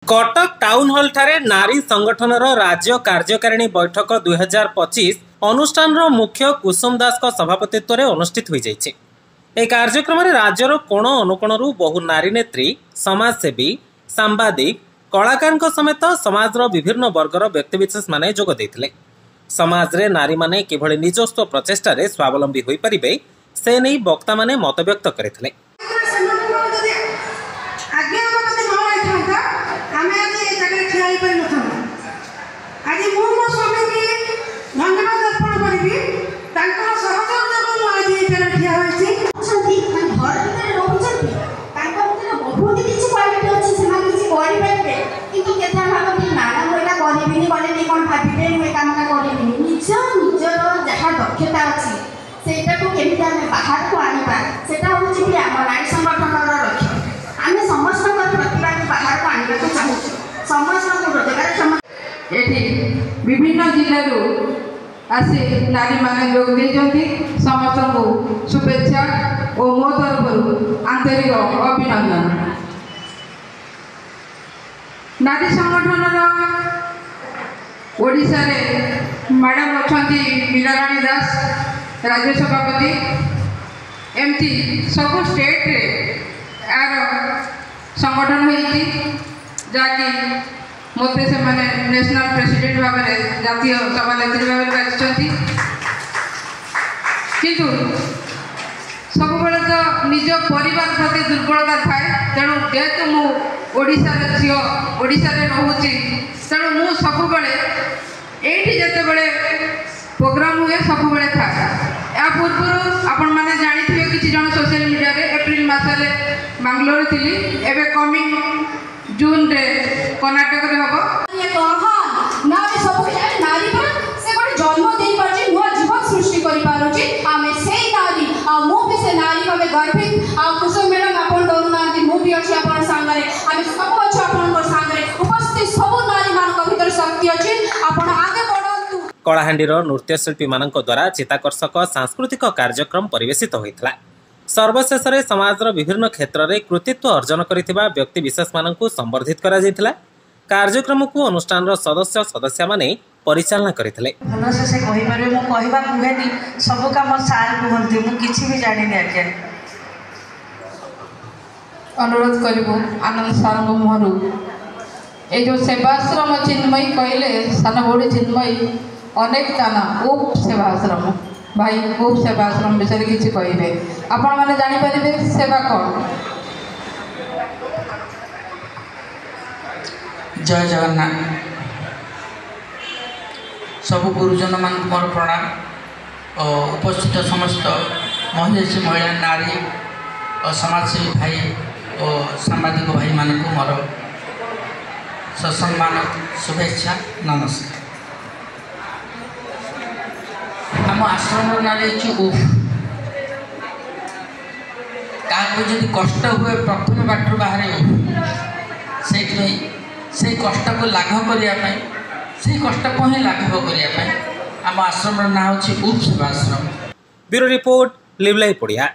Cuttack town hall ठारे नारी संगठन राज्य कार्यकारिणी बैठक 2025 अनुष्ठान मुख्य कुसुम दास सभापतित्व में अनुष्ठित हो जाइए। यह कार्यक्रम राज्यर कोण अनुकोणरू बहु नारी नेत्री, समाजसेवी, सांबादिक, कलाकार समेत समाज विभिन्न वर्गर व्यक्तिविशेष माने जोग देथिले। समाज रे नारी माने किभଳି निजस्व प्रचेष्टा रे स्वावलंबी होई परिबे से नहीं वक्ता माने मत व्यक्त करथिले। दक्षता अच्छी से बाहर को आने से नारी संगठन लक्ष्य। आम समस्त प्रतिभा बाहर को आने को चाहूँ समस्त रोजगार ये विभिन्न जिलू आसी नारी माने जोग देती समस्त को शुभेच्छा और मो तरफ आंतरिक अभिनंदन। नारी संगठन ओडिशा रे मैडम अच्छा मीराराणी दास राज्य सभापति एमती सब स्टेट रे यार संगठन होती जहाँकि मत से मैंने नेशनल प्रेसिडेंट भाव में जातीय सभानेत्री भाव में बाछी किंतु सब तो निज परिवार प्रति दुर्बलता थाए। तेणु जेहेतु मुशार झील ओडिशा रोचे तेणु मु सब ये जिते बड़े प्रोग्राम हुए सब था या पूर्व आपण मैंने जानी थे किसी जन सोशल मीडिया रे एप्रिल मसरे बांग्लोर थी एवं कमिंग जून रे कर्नाटक रे हम जन्म दे पारे नुआ जीवन सृष्टि कर पारुची आमे से नारी आ मो भी से नारी भावे गर्वित आ कुसुम मैडम आपण डरू ना मु भी अछि आपण संगरे आमे सब अछि आपण को संगरे उपस्थित सब नारी मान को भीतर शक्ति अछि आपण आगे बढ़ंतु। कलाहांडीर नृत्यशिल्पी मानक द्वारा चिताकर्षक सांस्कृतिक कार्यक्रम परिवेशित होइतला। सर्वशेष में समाज विभिन्न क्षेत्र में कृतित्व अर्जन करथिबा व्यक्ति विशेष मानकु संबर्धित करा जायतिला। कार्यक्रम को अनुष्ठान सदस्य सदस्य माने परिचालना करथिले। भलसे से कहि पारे मु कहबा कुहेनी सब काम सार कहंती मु किछि भी जानि नै आके अनुरोध करिबो आनंद सार मुहरु ए जो सेवाश्रम चिन्मयी कहले सान बड़ी चिन्मयी अनेक जाना उप सेवाश्रम भाई उप सेवाश्रम विषय किछि कहिबे आपण माने जानि परिबे सेवा कोन। जय जगन्नाथ। सब गुरुजन मान मोर प्रणाम और उपस्थित समस्त महिला नारी और समाजसेवी भाई और सांबादिक भाई मान को मोर ससम्मान शुभेच्छा नमस्कार। आम आश्रम नारी उफ क्या कष्ट हुए प्रथम बाटर बाहर से कष्ट को लाघव करने से कष्ट को ही लाघव करने आम आश्रम ना हूँ उप सेवाश्रम। ब्यूरो रिपोर्ट लिवलाई पड़िया।